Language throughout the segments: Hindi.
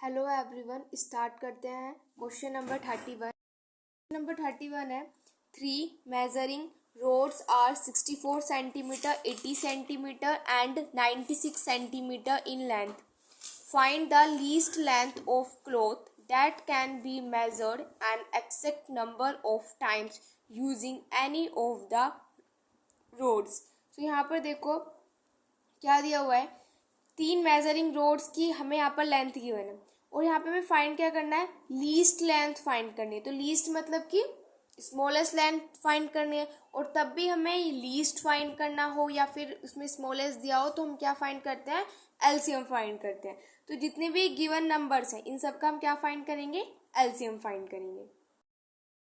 हेलो एवरीवन, स्टार्ट करते हैं। क्वेश्चन नंबर 31 है। 3 measuring rods are 64 centimetre, 80 centimetre and 96 centimetre in length. Find the least length of cloth that can be measured an exact number of times using any of the roads. So यहाँ पर देखो क्या दिया हुआ है, 3 मेजरिंग रोड्स की हमें यहाँ पर लेंथ गिवन है और यहाँ पे हमें फाइंड क्या करना है, लीस्ट लेंथ फाइंड करनी है। तो लीस्ट मतलब कि स्मॉलेस्ट लेंथ फाइंड करनी है और तब भी हमें लीस्ट फाइंड करना हो या फिर उसमें स्मॉलेस्ट दिया हो तो हम क्या फाइंड करते हैं, एलसीएम फाइंड करते हैं। तो जितने भी गिवन नंबर्स हैं इन सब का हम क्या फाइंड करेंगे, एलसीएम फाइंड करेंगे।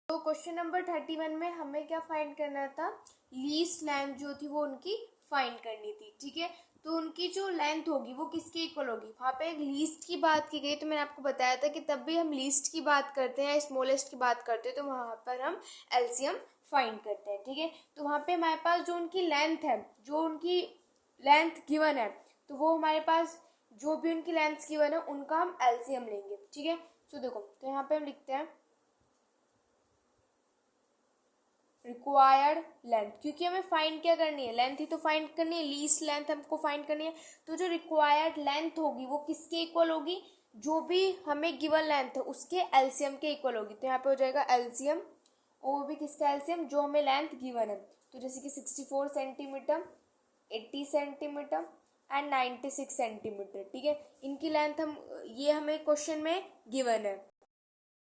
तो क्वेश्चन नंबर 31 में हमें क्या फाइंड करना था, लीस्ट लेंथ जो थी वो उनकी फाइंड करनी थी। ठीक है, तो उनकी जो लेंथ होगी वो किसके इक्वल होगी, वहाँ पे एक लीस्ट की बात की गई। तो मैंने आपको बताया था कि तब भी हम लीस्ट की बात करते हैं, स्मॉलेस्ट की बात करते हैं, तो वहाँ पर हम एलसीएम फाइंड करते हैं। ठीक है, तो वहाँ पे हमारे पास जो उनकी लेंथ है, जो उनकी लेंथ गिवन है, तो वो हमारे पास जो भी उनकी लेंथ गिवन है उनका हम एलसीएम लेंगे। ठीक है, तो देखो, तो यहाँ पे हम लिखते हैं रिक्वायर्ड लेंथ, क्योंकि हमें फाइंड क्या करनी है, लेंथ ही तो फाइंड करनी है, लीस्ट लेंथ हमको फाइंड करनी है। तो जो रिक्वायर्ड लेंथ होगी वो किसके इक्वल होगी, जो भी हमें गिवन लेंथ है उसके एलसीएम के इक्वल होगी। तो यहाँ पे हो जाएगा एलसीएम, और वो भी किसका एलसीएम, जो हमें लेंथ गिवन है। तो जैसे कि 64 सेंटीमीटर, 80 सेंटीमीटर एंड 96 सेंटीमीटर। ठीक है, इनकी लेंथ हम, ये हमें क्वेश्चन में गिवन है,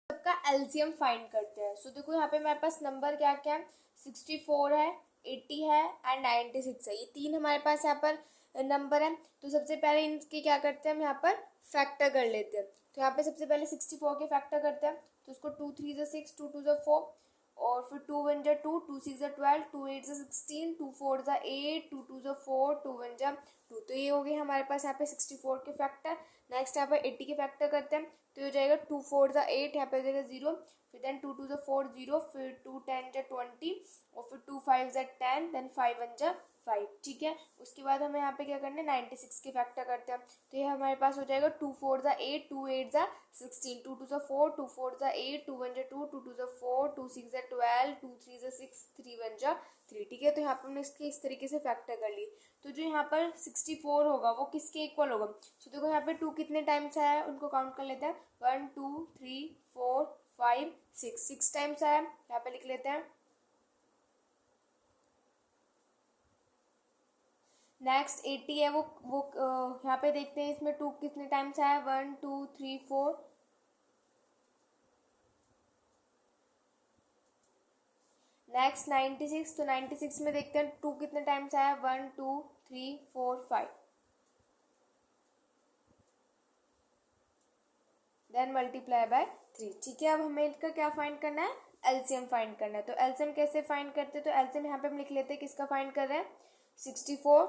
सबका एलसीएम फाइंड करते हैं। सो देखो यहाँ पे हमारे पास नंबर क्या क्या है, 64 है, 80 है एंड 96 है। ये 3 हमारे पास यहाँ पर नंबर है। तो सबसे पहले इनके क्या करते हैं, हम यहाँ पर फैक्टर कर लेते हैं। तो यहाँ पे सबसे पहले 64 के फैक्टर करते हैं। तो उसको 2 3 6, 2 2 4, और फिर 2 1 2, 2 6 12, 2 8 16, 2 4 8, 2 2 4, 2 1 2। तो ये हो गए हमारे पास यहाँ पे 64 के फैक्टर। नेक्स्ट यहाँ पर 80 के फैक्टर करते हैं। तो ये हो जाएगा 2 4 8, यहाँ पे हो जाएगा 0, फिर देन 2 2 4 0, फिर 2 10 20, और फिर 2 5 10, देन 5 1 5। ठीक है, उसके बाद हमें यहाँ पे क्या करना है, 96 के फैक्टर करते हैं। तो ये हमारे पास हो जाएगा 2 4 8, 2 8 16, 2 2 4, 2 4 8, 2 1 2, 2 2 4, 2 6 12, 2 3 6, 3 1 3। ठीक है, तो यहाँ पर हमने इसके इस तरीके से फैक्टर कर ली। तो जो यहाँ पर 64 होगा वो किसके इक्वल होगा। तो देखो यहाँ पे 2 कितने टाइम्स आया है, उनको काउंट कर लेते हैं। 1 2 3 4 5 6 टाइम्स आया, यहाँ पे लिख लेते हैं। नेक्स्ट 80 है, वो यहाँ पे देखते हैं इसमें 2 कितने टाइम्स आया, 1 2 3 4। नेक्स्ट 96, तो 96 में देखते हैं 2 कितने टाइम्स आया, 1 2 3 4 5। Then multiply by 3। ठीक है, अब हमें इनका क्या फाइंड करना है, एलसीएम फाइंड करना है। तो एलसीएम कैसे फाइंड करते हैं, तो एलसीएम यहाँ पे हम लिख लेते हैं, किसका फाइंड कर रहे हैं, 64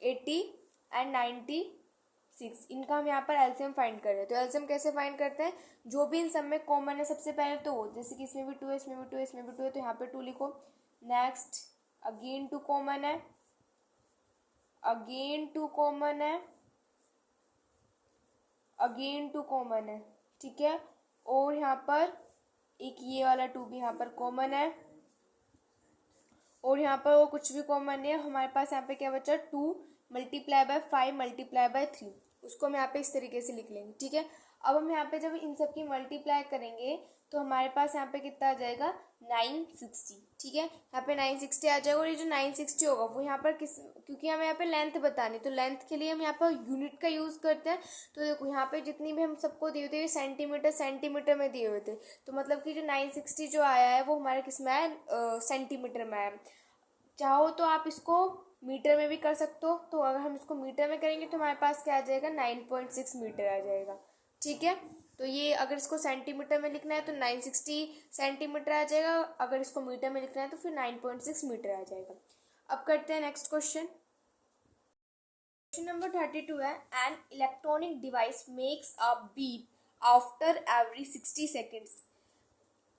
80 एंड 96, इनका हम यहाँ पर एलसीएम फाइंड कर रहे हैं। तो एलसीएम कैसे फाइंड करते हैं, जो भी इन सब में कॉमन है सबसे पहले तो जैसे कि इसमें भी 2 है, इसमें भी 2 है, इसमें भी 2 है, तो यहाँ पे 2 लिखो। नेक्स्ट अगेन 2 कॉमन है, अगेन 2 कॉमन है, अगेन 2 कॉमन है। ठीक है, और यहाँ पर एक ये वाला 2 भी यहाँ पर कॉमन है, और यहाँ पर वो कुछ भी कॉमन नहीं है। हमारे पास यहाँ पे क्या बचा, 2 मल्टीप्लाई बाय 5 मल्टीप्लाई बाय 3, उसको हम यहाँ पे इस तरीके से लिख लेंगे। ठीक है, अब हम यहाँ पे जब इन सब की मल्टीप्लाई करेंगे तो हमारे पास यहाँ पे कितना आ जाएगा, 960। ठीक है, यहाँ पे 960 आ जाएगा, और ये जो 960 होगा वो यहाँ पर क्योंकि हमें यहाँ पे लेंथ बतानी, तो लेंथ के लिए हम यहाँ पर यूनिट का यूज़ करते हैं। तो देखो यहाँ पे जितनी भी हम सबको दिए हुए थे सेंटीमीटर सेंटीमीटर में दिए हुए थे, तो मतलब कि जो 960 जो आया है वो हमारे किस में आया, सेंटीमीटर में आया। चाहो तो आप इसको मीटर में भी कर सकते हो, तो अगर हम इसको मीटर में करेंगे तो हमारे पास क्या आ जाएगा, 9.6 मीटर आ जाएगा। ठीक है, तो ये अगर इसको सेंटीमीटर में लिखना है तो 960 सेंटीमीटर आ जाएगा, अगर इसको मीटर में लिखना है तो फिर 9.6 मीटर आ जाएगा। अब करते हैं नेक्स्ट क्वेश्चन। क्वेश्चन नंबर 32 है, an electronic device makes a beep after every 60 seconds.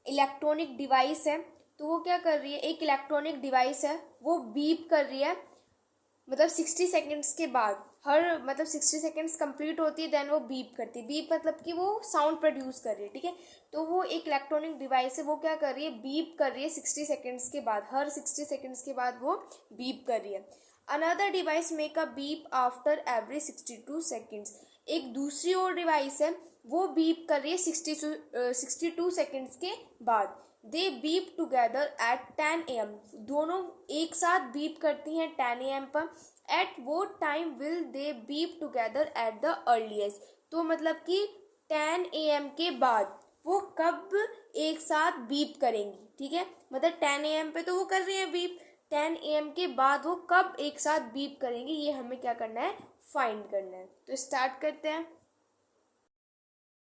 Electronic device है, तो वो क्या कर रही है, एक इलेक्ट्रॉनिक डिवाइस है वो बीप कर रही है, मतलब 60 सेकेंड्स के बाद हर मतलब 60 सेकेंड्स कंप्लीट होती है, देन वो बीप करती है। बीप मतलब कि वो साउंड प्रोड्यूस कर रही है, ठीक है। तो वो एक इलेक्ट्रॉनिक डिवाइस है, वो क्या कर रही है, बीप कर रही है 60 सेकेंड्स के बाद, हर 60 सेकेंड्स के बाद वो बीप कर रही है। Another device make a beep after every 62 seconds. एक दूसरी और डिवाइस है, वो बीप कर रही है 62 सेकेंड्स के बाद। दे बीप टुगेदर एट 10 AM। दोनों एक साथ बीप करती हैं 10 AM पर। एट वो time will they beep together at the earliest. तो मतलब कि 10 AM के बाद वो कब एक साथ बीप करेंगी, ठीक है। मतलब 10 AM पे तो वो कर रही है बीप, 10 AM के बाद वो कब एक साथ बीप करेंगी, ये हमें क्या करना है, फाइंड करना है। तो स्टार्ट करते हैं।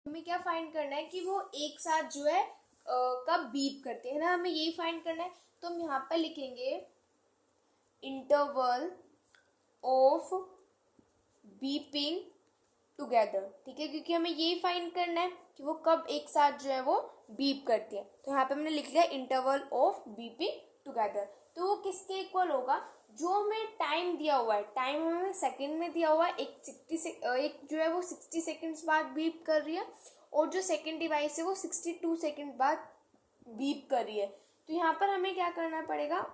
हमें क्या फाइंड करना है कि वो एक साथ जो है कब बीप करते हैं ना, हमें यही फाइंड करना है। तो हम यहाँ पर लिखेंगे इंटरवल ऑफ बीपिंग टुगेदर, ठीक है, क्योंकि हमें यही फाइंड करना है कि वो कब एक साथ जो है वो बीप करती है। तो यहाँ पे हमने लिख लिया इंटरवल ऑफ बीपिंग टुगेदर। तो वो किसके इक्वल होगा, जो हमें टाइम दिया हुआ है, टाइम हमें सेकंड में दिया हुआ है, एक जो है वो 60 सेकंड्स बाद बीप कर रही है, और जो सेकंड डिवाइस है वो 62 सेकंड बाद बीप कर रही है। तो यहाँ पर हमें क्या करना पड़ेगा,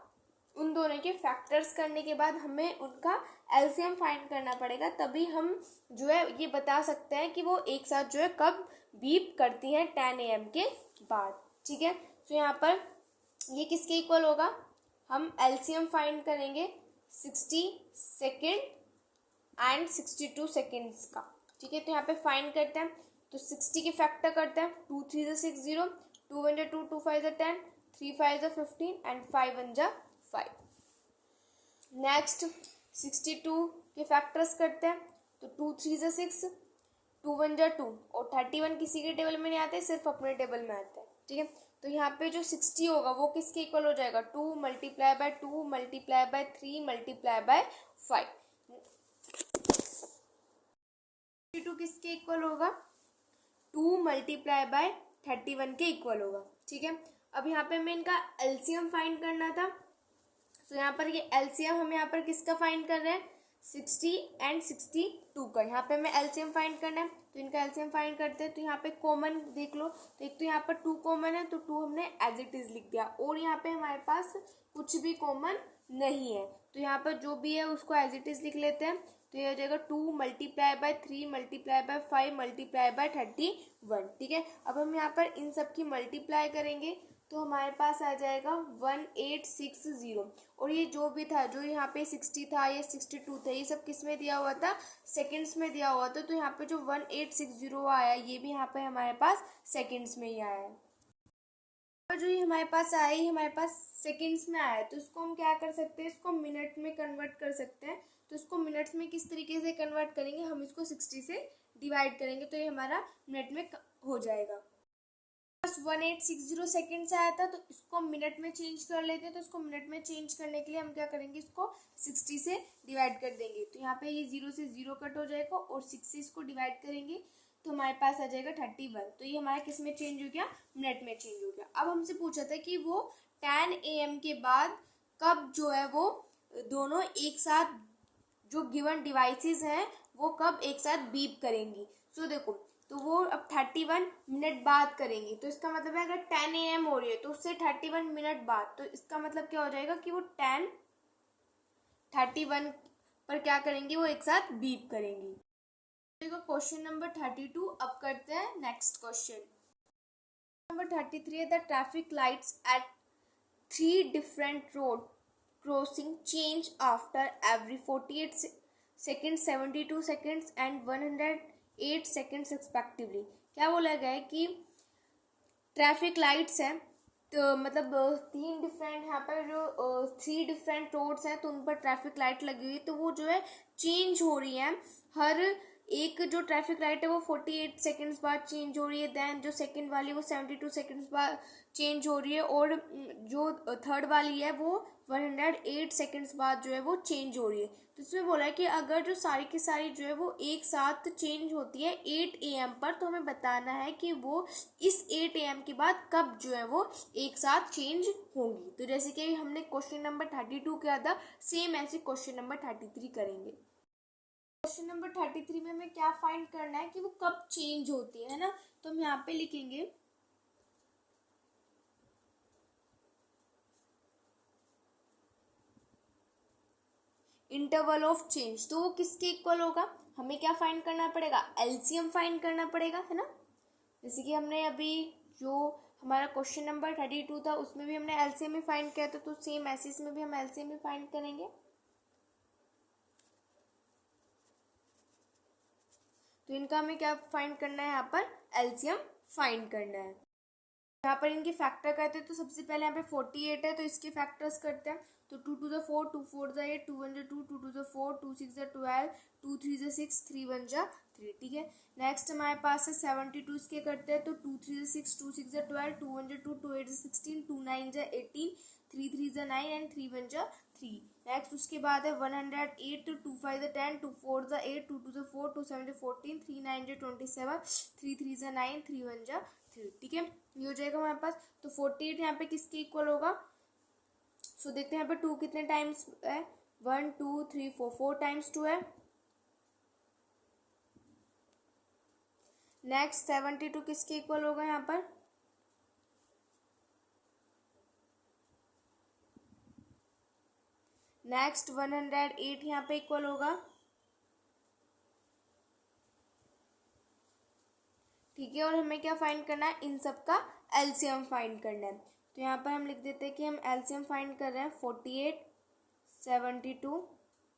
उन दोनों के फैक्टर्स करने के बाद हमें उनका एलसीएम फाइंड करना पड़ेगा, तभी हम जो है ये बता सकते हैं कि वो एक साथ जो है कब बीप करती हैं 10 AM के बाद, ठीक है। तो यहाँ पर ये किसके इक्वल होगा, हम एलसीएम फाइंड करेंगे 60 सेकेंड एंड 62 सेकेंड्स का, ठीक है। तो यहाँ पे फाइंड करते हैं, तो 60 के फैक्टर करते हैं, 2 3 = 6 0, 2 1 = 2, 2 5 = 10, 3 5 = 15 एंड 5 1 = 5। नेक्स्ट 62 के फैक्टर्स करते हैं, तो 2 3 = 6, 2 1 = 2, और 31 किसी के टेबल में नहीं आते, सिर्फ अपने टेबल में आते हैं, ठीक है। तो यहाँ पे जो 60 होगा वो किसके इक्वल हो जाएगा, 2 × 2 × 3 × 5। 62 किसके इक्वल होगा, 2 × 31 के इक्वल होगा, ठीक है। अब यहाँ पे हमें इनका एलसीएम फाइंड करना था। तो यहाँ पर ये एलसीएम हम यहाँ पर किसका फाइंड कर रहे हैं, 60 एंड 62 का। यहाँ पे हमें एलसीएम फाइंड करना है, तो इनका एलसीएम फाइंड करते हैं। तो यहाँ पे कॉमन देख लो, तो एक तो यहाँ पर 2 कॉमन है, तो 2 हमने एज इट इज लिख दिया, और यहाँ पे हमारे पास कुछ भी कॉमन नहीं है, तो यहाँ पर जो भी है उसको एज इट इज लिख लेते हैं। तो ये हो जाएगा 2 × 3 × 5 × 31, ठीक है। अब हम यहाँ पर इन सब की मल्टीप्लाई करेंगे, तो हमारे पास आ जाएगा 1860, और ये जो भी था, जो यहाँ पे 60 था या 62 था, ये सब किस में दिया हुआ था, सेकंड्स में दिया हुआ था। तो यहाँ पे जो 1860 आया, ये भी यहाँ पे हमारे पास सेकंड्स में ही आया है। और जो ये हमारे पास आया, ये हमारे पास सेकंड्स में आया है, तो इसको हम क्या कर सकते हैं, इसको मिनट में कन्वर्ट कर सकते हैं। तो इसको मिनट्स में किस तरीके से कन्वर्ट करेंगे, हम इसको 60 से डिवाइड करेंगे, तो ये हमारा मिनट में हो जाएगा। 1860 सेकेंड्स आया था, तो इसको मिनट में चेंज कर लेते हैं। तो इसको मिनट में चेंज करने के लिए हम क्या करेंगे, इसको 60 से डिवाइड कर देंगे। तो यहाँ पे ये 0 से 0 कट हो जाएगा, और 6 से इसको डिवाइड करेंगे, तो हमारे पास आ जाएगा 31। तो ये हमारा किस में चेंज हो गया, मिनट में चेंज हो गया। अब हमसे पूछा था कि वो 10 AM के बाद कब जो है वो दोनों एक साथ, जो गिवन डिवाइसेस हैं वो कब एक साथ बीप करेंगी। सो देखो, तो वो अब 31 मिनट बाद करेंगी, तो इसका मतलब है अगर 10 AM हो रही है तो उससे 31 मिनट बाद, तो इसका मतलब क्या हो जाएगा कि वो 31 पर क्या करेंगी, वो एक साथ बीप करेंगी। Question number 32। अब करते हैं नेक्स्ट क्वेश्चन नंबर 33 है, the traffic lights at 3 different road crossing change after every 48 seconds, 72 seconds and 108 seconds respectively. क्या बोला गया है कि ट्रैफिक लाइट्स हैं, तो मतलब 3 डिफरेंट, यहाँ पर जो 3 डिफरेंट रोड्स हैं, तो उन पर ट्रैफिक लाइट लगी हुई है, तो वो जो है चेंज हो रही है। हर एक जो ट्रैफिक लाइट है वो 48 सेकेंड्स बाद चेंज हो रही है, देन जो सेकंड वाली वो 72 सेकेंड्स बाद चेंज हो रही है, और जो थर्ड वाली है वो 108 सेकेंड्स बाद जो है वो चेंज हो रही है। तो इसमें बोला है कि अगर जो सारी की सारी जो है वो एक साथ चेंज होती है 8 AM पर, तो हमें बताना है कि वो इस 8 AM के बाद कब जो है वो एक साथ चेंज होंगी। तो जैसे कि हमने क्वेश्चन नंबर 32 किया था, सेम ऐसे क्वेश्चन नंबर 33 करेंगे। क्वेश्चन नंबर 33 में हमें क्या फाइंड करना है कि वो कब चेंज होती है ना। तो हम यहाँ पे लिखेंगे इंटरवल ऑफ चेंज। तो वो किसके इक्वल होगा, हमें क्या फाइंड करना पड़ेगा, एलसीएम फाइंड करना पड़ेगा, है ना। जैसे कि हमने अभी जो हमारा क्वेश्चन नंबर 32 था उसमें भी हमने एलसीएम ही फाइंड किया था, तो सेम ऐसे इसमें भी हम एलसीएम ही फाइंड करेंगे। तो इनका हमें क्या फाइंड करना है, यहाँ पर एलसीएम फाइंड करना है। यहाँ पर इनके फैक्टर करते हैं, तो सबसे पहले यहाँ पे 48 है तो इसके फैक्टर्स करते हैं। तो 2 to the 4, 2 4 जा 8, 2 1 जा 2, 2 2 जा 4, 2 6 जा 12, 2 3 जा 6, 3 1 जा 3, ठीक है। नेक्स्ट हमारे पास है 72 इसके करते हैं, तो 2 3 जा 6, 2 6 जा 12, 2 1 जा 2, 2 8 जा 16, 2 9 जा 18, 3 3 जा 9 एंड 3 1 जा 3। नेक्स्ट उसके बाद है 108, 2 5 जा 10, 2 4 जा 8, 2 2 जा 4, 2 7 जा 14, 3 9 जा 27, 3 3 जा 9, 3 1 जा 3, ठीक है। ये हो जाएगा हमारे पास। तो 48 यहाँ पे किसके इक्वल होगा, सो देखते हैं यहाँ पे 2 कितने टाइम्स है, 1 2 3 4, 4 टाइम्स 2 है। नेक्स्ट 72 किसके इक्वल होगा यहाँ पर, नेक्स्ट 108 यहाँ पे इक्वल होगा, ठीक है। और हमें क्या फाइंड करना है, इन सब का एलसीएम फाइंड करना है। तो यहाँ पर हम लिख देते हैं कि हम एलसीएम फाइंड कर रहे हैं 48, 72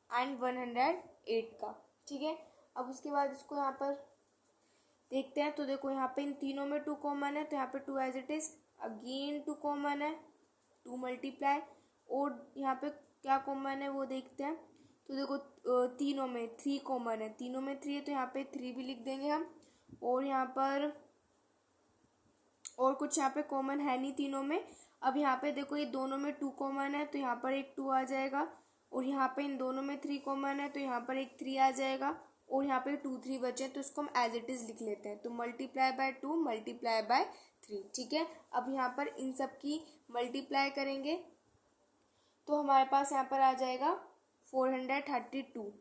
एंड 108 का, ठीक है। अब उसके बाद इसको यहाँ पर देखते हैं, तो देखो यहाँ पे इन तीनों में 2 कॉमन है, तो यहाँ पे 2 as it is, again 2 common है, 2 मल्टीप्लाई, और यहाँ पे क्या कॉमन है वो देखते हैं। तो देखो तीनों में 3 कॉमन है, तीनों में 3 है, तो यहाँ पे 3 भी लिख देंगे हम। और यहाँ पर और कुछ यहाँ पे कॉमन है नहीं तीनों में। अब यहाँ पे देखो ये दोनों में 2 कॉमन है, तो यहाँ पर एक 2 आ जाएगा, और यहाँ पे इन दोनों में 3 कॉमन है, तो यहाँ पर एक 3 आ जाएगा, और यहाँ पे 2 3 बचे, तो इसको हम एज इट इज लिख लेते हैं। तो मल्टीप्लाई बाय 2 मल्टीप्लाई बाय 3, ठीक है। अब यहाँ पर इन सब की मल्टीप्लाई करेंगे, तो हमारे पास यहाँ पर आ जाएगा 432,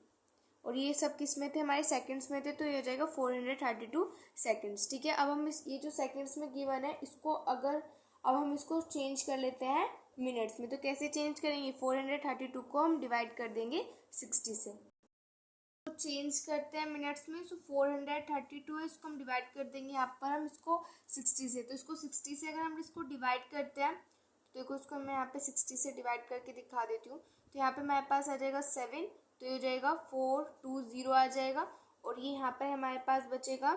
और ये सब किस में थे, हमारे सेकंड्स में थे, तो ये हो जाएगा 432 सेकंड्स, ठीक है। अब हम ये जो सेकंड्स में गिवन है इसको अब हम इसको चेंज कर लेते हैं मिनट्स में। तो कैसे चेंज करेंगे, 432 को हम डिवाइड कर देंगे 60 से, तो चेंज करते हैं मिनट्स में। सो 432 है, इसको हम डिवाइड कर देंगे यहाँ पर हम इसको 60 से। तो इसको 60 से अगर हम इसको डिवाइड करते हैं, तो देखो इसको मैं यहाँ पे 60 से डिवाइड करके दिखा देती हूँ। तो यहाँ पे हमारे पास आ जाएगा 7, तो ये हो जाएगा 420 आ जाएगा, और ये यहाँ पे हमारे पास बचेगा,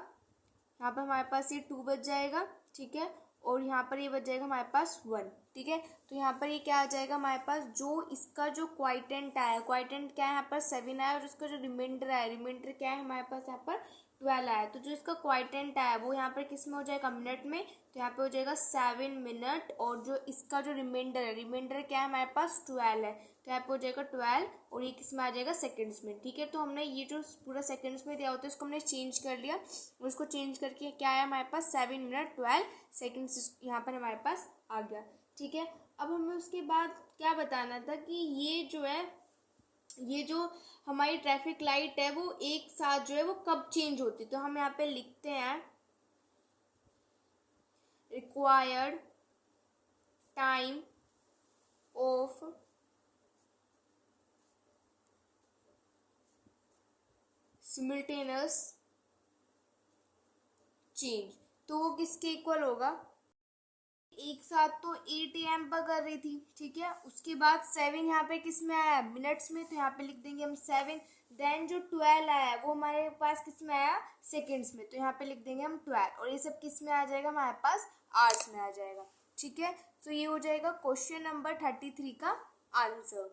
यहाँ पर हमारे पास ये 2 बच जाएगा, ठीक है। और यहाँ पर ये बच जाएगा हमारे पास 1, ठीक है। तो यहाँ पर ये क्या आ जाएगा हमारे पास, जो इसका जो क्वाइटेंट आया, क्वाइटेंट क्या है यहाँ पर 7 आया, और इसका जो रिमाइंडर आया, रिमाइंडर क्या है हमारे पास यहाँ पर 12 आया। तो जो इसका क्वाइटेंट आया वो यहाँ पर किस में हो जाएगा, मिनट में। तो यहाँ पे हो जाएगा 7 मिनट, और जो इसका जो रिमाइंडर है, रिमाइंडर क्या है हमारे पास 12 है, तो यहाँ पे हो जाएगा 12, और ये किस में आ जाएगा, सेकंड्स में, ठीक है। तो हमने ये जो पूरा सेकंड्स में दिया होता है इसको हमने चेंज कर लिया, और इसको चेंज करके क्या आया हमारे पास 7 मिनट 12 सेकंड्स यहाँ पर हमारे पास आ गया, ठीक है। अब हमें उसके बाद क्या बताना था कि ये जो है, ये जो हमारी ट्रैफिक लाइट है वो एक साथ जो है वो कब चेंज होती है। तो हम यहाँ पे लिखते हैं रिक्वायर्ड टाइम ऑफ सिमिल्टेनियस चेंज। तो वो किसके इक्वल होगा, एक साथ तो 8 AM पर कर रही थी, ठीक है। उसके बाद 7 यहाँ पे किस में आया, मिनट्स में, तो यहाँ पे लिख देंगे हम 7। देन जो 12 आया वो हमारे पास किस में आया, सेकंड्स में, तो यहाँ पे लिख देंगे हम 12, और ये सब किस में आ जाएगा हमारे पास, आवर्स में आ जाएगा, ठीक है। तो ये हो जाएगा क्वेश्चन नंबर 33 का आंसर।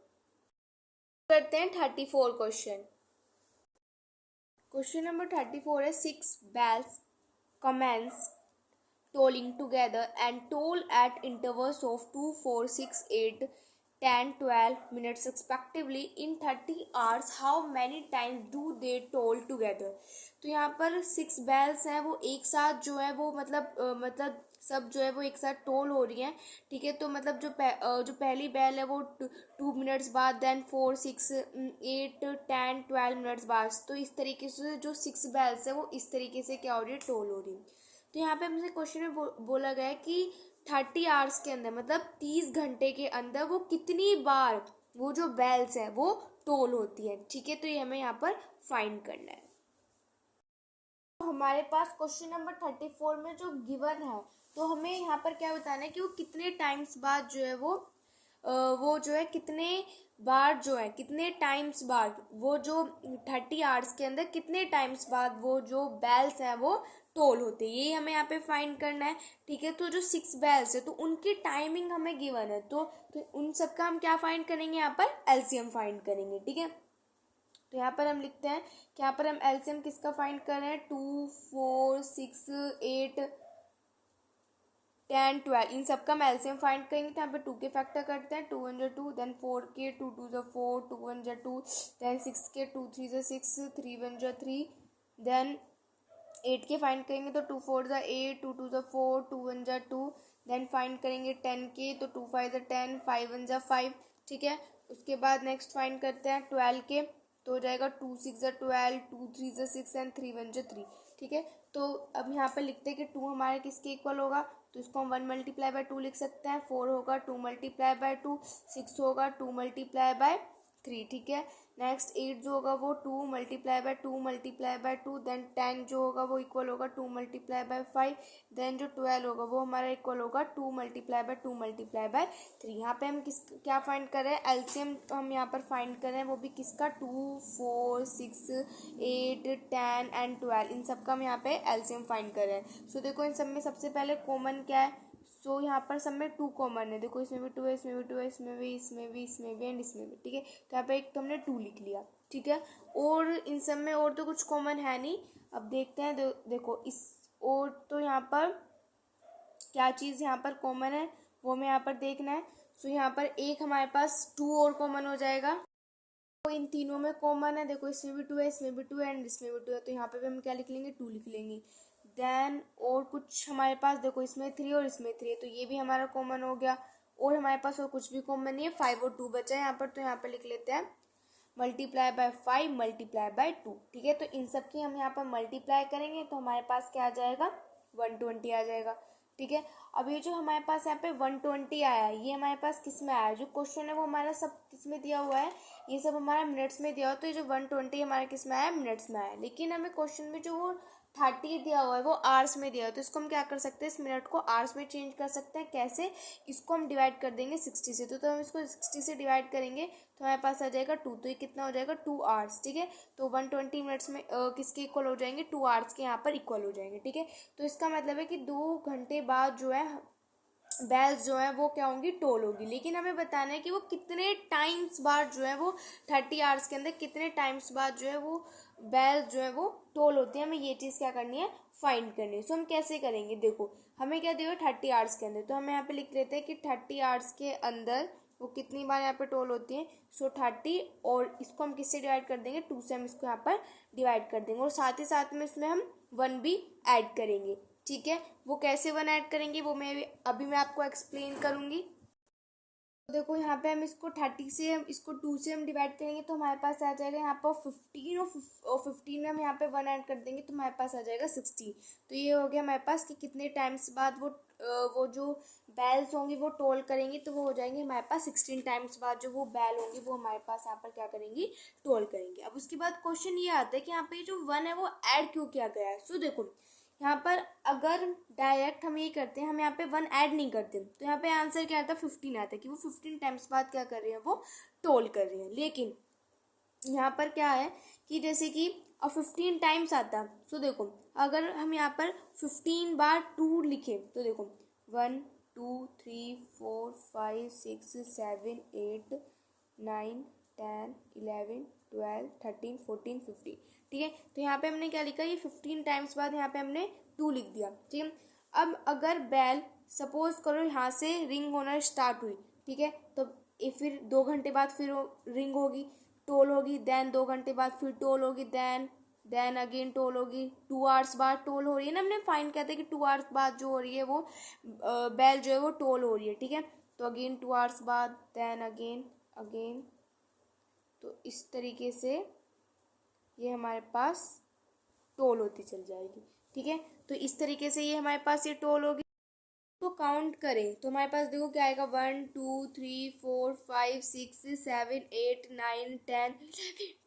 करते हैं 34 क्वेश्चन। क्वेश्चन नंबर 34 है 6 bells commence tolling together and toll at intervals of 2 4 6 8 10, 12 minutes respectively in 30 hours, how many times do they toll together? तो यहाँ पर 6 bells हैं, वो एक साथ जो है वो मतलब सब जो है वो एक साथ टोल हो रही हैं, ठीक है। तो मतलब जो पहली बेल है वो 2 मिनट्स बाद, देन 4, 6, 8, 10, 12 मिनट्स बाद। तो इस तरीके से जो 6 बेल्स है वो इस तरीके से क्या हो रही है, टोल हो रही है। तो यहाँ पे हमसे क्वेश्चन में बोला गया है कि 30 आवर्स के अंदर, मतलब 30 घंटे के अंदर वो कितनी बार वो जो बेल्स है वो टोल होती है, ठीक है। तो ये हमें यहाँ पर फाइंड करना है। तो हमारे पास क्वेश्चन नंबर 34 में जो गिवन है, तो हमें यहाँ पर क्या बताना है कि वो कितने टाइम्स बाद जो है वो जो है कितने बार जो है कितने टाइम्स बाद वो जो 30 आवर्स के अंदर कितने टाइम्स बाद वो जो बेल्स हैं वो टोल होते हैं, ये हमें यहाँ पे फाइंड करना है, ठीक है। तो जो 6 बेल्स है तो उनकी टाइमिंग हमें गिवन है, तो उन सब का हम क्या फाइंड करेंगे, यहाँ पर एलसीएम फाइंड करेंगे, ठीक है। तो यहाँ पर हम लिखते हैं कि यहाँ पर हम एलसीएम किसका फाइंड कर रहे हैं, 2, 4, 6, 8, 10, 12, इन सब का हम एलसीएम फाइंड करेंगे। तो यहाँ पे 2 के फैक्टर करते हैं, 2 1 जा 2, देन 4 के 2 2 जा 4, 2 1 जा 2, देन 6 के 2 3 जा 6, 3 1 जा 3, देन 8 के फाइंड करेंगे तो 2 4 जा 8, 2 2 जा 4, 2 1 जा 2, देन फाइंड करेंगे 10 के तो 2 5 जा 10, 5 1 जा 5, ठीक है। उसके बाद नेक्स्ट फाइंड करते हैं 12 के, तो हो जाएगा 2 6 जा 12, 2 3 जा 6 एंड 3 1 जा 3, ठीक है। तो अब यहाँ पे लिखते हैं कि 2 हमारे किसके इक्वल होगा, तो इसको हम 1 मल्टीप्लाई बाय 2 लिख सकते हैं, 4 होगा 2 मल्टीप्लाई बाय 2, 6 होगा 2 मल्टीप्लाई बाय 3, ठीक है। नेक्स्ट 8 जो होगा वो 2 multiply by 2 multiply by 2, then 10 जो होगा वो इक्वल होगा 2 मल्टीप्लाई बाय 5, देन जो 12 होगा वो हमारा इक्वल होगा 2 मल्टीप्लाई बाय 2 मल्टीप्लाई बाय 3। यहाँ पे हम क्या फाइंड कर रहे हैं, एलसीएम हम यहाँ पर फाइंड कर रहे हैं, वो भी किसका, 2 4 6 8 10 एंड 12, इन सब का हम यहाँ पे एलसीएम फाइंड कर रहे हैं। सो देखो इन सब में सबसे पहले कॉमन क्या है, सो यहाँ पर सब में 2 कॉमन है, देखो इसमें भी 2 है, इसमें भी 2 है, इसमें भी एंड इसमें भी, ठीक है। तो यहाँ पे एक तो हमने 2 लिख लिया, ठीक है। और इन सब में और तो कुछ कॉमन है नहीं। अब देखते हैं, देखो इस और तो यहाँ पर क्या चीज़ यहाँ पर कॉमन है वो हमें यहाँ पर देखना है। सो यहाँ पर एक हमारे पास 2 और कॉमन हो जाएगा, तो इन तीनों में कॉमन है, देखो इसमें भी 2 है, इसमें भी 2 है एंड इसमें भी 2 है, तो यहाँ पे भी हम क्या लिख लेंगे, 2 लिख लेंगे। देन और कुछ हमारे पास देखो इसमें 3 और इसमें 3 है, तो ये भी हमारा कॉमन हो गया। और हमारे पास और कुछ भी कॉमन नहीं है, 5 और 2 बचा है यहाँ पर, तो यहाँ पर लिख लेते हैं मल्टीप्लाई बाय 5 मल्टीप्लाई बाय 2, ठीक है। तो इन सब की हम यहाँ पर मल्टीप्लाई करेंगे तो हमारे पास क्या आ जाएगा, 120 आ जाएगा, ठीक है। अब ये जो हमारे पास यहाँ पे 120 आया है, ये हमारे पास किस में आया है, जो क्वेश्चन है वो हमारा सब किस में दिया हुआ है, ये सब हमारा मिनट्स में दिया हुआ, तो ये जो 120 हमारे किस में आया, मिनट्स में आया। लेकिन हमें क्वेश्चन में जो वो 30 दिया हुआ है वो आवर्स में दिया हुआ है, तो इसको हम क्या कर सकते हैं, इस मिनट को आवर्स में चेंज कर सकते हैं। कैसे, इसको हम डिवाइड कर देंगे 60 से, तो हम इसको 60 से डिवाइड करेंगे तो हमारे पास आ जाएगा 2, तो ये कितना हो जाएगा, 2 आवर्स, ठीक है। तो 120 मिनट्स में किसके इक्वल हो जाएंगे, 2 आवर्स के यहाँ पर इक्वल हो जाएंगे, ठीक है। तो इसका मतलब है कि 2 घंटे बाद जो है बेल्स जो है वो क्या होंगी, टोल होगी। लेकिन हमें बताना है कि वो कितने टाइम्स बाद जो है वो 30 आवर्स के अंदर कितने टाइम्स बाद जो है वो बेल्स जो है वो टोल होती है, हमें ये चीज़ क्या करनी है, फाइंड करनी है। सो हम कैसे करेंगे, देखो हमें क्या दिया 30 आवर्स के अंदर, तो हम यहाँ पे लिख लेते हैं कि 30 आवर्स के अंदर वो कितनी बार यहाँ पे टोल होती है। सो 30 और इसको हम किससे डिवाइड कर देंगे, 2 से हम इसको यहाँ पर डिवाइड कर देंगे, और साथ ही साथ में इसमें हम 1 भी ऐड करेंगे, ठीक है। वो कैसे 1 ऐड करेंगे वो अभी मैं आपको एक्सप्लेन करूँगी। तो देखो यहाँ पे हम इसको 30 से हम इसको 2 से हम डिवाइड करेंगे तो हमारे पास आ जाएगा यहाँ पर 15, और 15 में हम यहाँ पे 1 ऐड कर देंगे तो हमारे पास आ जाएगा 16। तो ये हो गया हमारे पास कि कितने टाइम्स बाद वो जो बेल्स होंगी वो टोल करेंगी, तो वो हो जाएंगे हमारे पास 16 टाइम्स बाद जो वो बेल होंगी वो हमारे पास यहाँ पर क्या करेंगी, टोल करेंगे। अब उसके बाद क्वेश्चन ये आता है कि यहाँ पे जो 1 है वो ऐड क्यों किया गया है। सो देखो यहाँ पर अगर डायरेक्ट हम ये करते हैं, हम यहाँ पे 1 ऐड नहीं करते, तो यहाँ पे आंसर क्या आता है, 15 आता है कि वो 15 टाइम्स बाद क्या कर रहे हैं, वो टोल कर रहे हैं। लेकिन यहाँ पर क्या है कि जैसे कि अब 15 टाइम्स आता है, सो देखो अगर हम यहाँ पर 15 बार 2 लिखे तो देखो 1 2 3 4 5 6 7 8 9 10 11 12 13 14 15, ठीक है। तो यहाँ पे हमने क्या लिखा, ये 15 टाइम्स बाद यहाँ पे हमने 2 लिख दिया, ठीक है। अब अगर बेल सपोज करो यहाँ से रिंग होना स्टार्ट हुई, ठीक है, तो फिर 2 घंटे बाद फिर रिंग होगी, टोल होगी, देन 2 घंटे बाद फिर टोल होगी, देन अगेन टोल होगी, 2 आवर्स बाद टोल हो रही है ना, हमने फाइंड किया था कि 2 आवर्स बाद जो हो रही है वो बेल जो है वो टोल हो रही है, ठीक है। तो अगेन 2 आवर्स बाद, देन अगेन तो इस तरीके से ये हमारे पास टोल होती चल जाएगी, ठीक है। तो इस तरीके से ये हमारे पास ये टोल होगी। तो काउंट करें तो हमारे पास देखो क्या आएगा, 1 2 3 4 5 6 7 8 9 10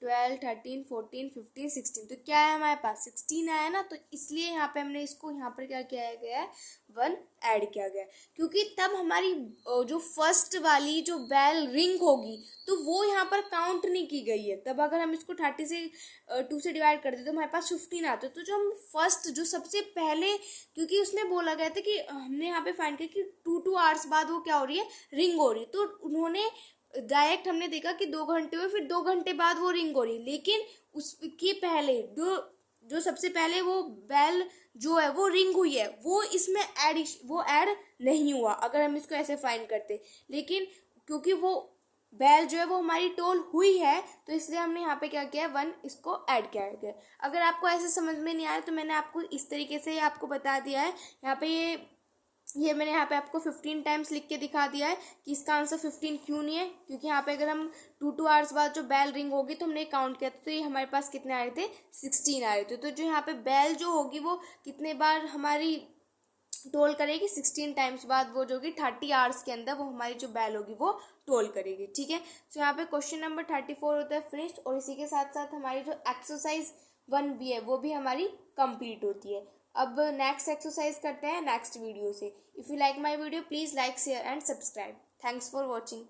12 13 14 15 16। तो क्या है हमारे पास 16 आया ना, तो इसलिए यहाँ पे हमने इसको यहाँ पर क्या किया गया है, 1 ऐड किया गया है, क्योंकि तब हमारी जो फर्स्ट वाली जो बेल रिंग होगी तो वो यहाँ पर काउंट नहीं की गई है। तब अगर हम इसको 30 से 2 से डिवाइड कर देते तो हमारे पास 15 आते। तो जो हम फर्स्ट जो सबसे पहले, क्योंकि उसमें बोला गया था कि हमने यहाँ पे फाइंड किया कि 2 आवर्स बाद वो क्या हो रही है, रिंग हो रही है। तो उन्होंने डायरेक्ट हमने देखा कि 2 घंटे हुए, फिर 2 घंटे बाद वो रिंग हो रही है, लेकिन उसके पहले जो सबसे पहले वो बेल जो है वो रिंग हुई है, वो इसमें ऐड नहीं हुआ अगर हम इसको ऐसे फाइंड करते। लेकिन क्योंकि वो बेल जो है वो हमारी टोल हुई है, तो इसलिए हमने यहाँ पे क्या किया, 1 इसको ऐड किया गया। अगर आपको ऐसे समझ में नहीं आया तो मैंने आपको इस तरीके से आपको बता दिया है। यहाँ पे ये मैंने यहाँ पे आपको 15 टाइम्स लिख के दिखा दिया है कि इसका आंसर 15 क्यों नहीं है, क्योंकि यहाँ पे अगर हम 2 आवर्स बाद जो बेल रिंग होगी तो हमने काउंट किया था, तो ये हमारे पास कितने आए थे, 16 आए थे। तो जो यहाँ पे बेल जो होगी वो कितने बार हमारी टोल करेगी, 16 टाइम्स बाद वो जो होगी 30 आवर्स के अंदर वो हमारी जो बेल होगी वो टोल करेगी, ठीक है। तो यहाँ पे क्वेश्चन नंबर 34 होता है फिनिश्ड, और इसी के साथ साथ हमारी जो एक्सरसाइज 1B है वो भी हमारी कंप्लीट होती है। अब नेक्स्ट एक्सरसाइज करते हैं नेक्स्ट वीडियो से। If you like my video please like share and subscribe. Thanks for watching.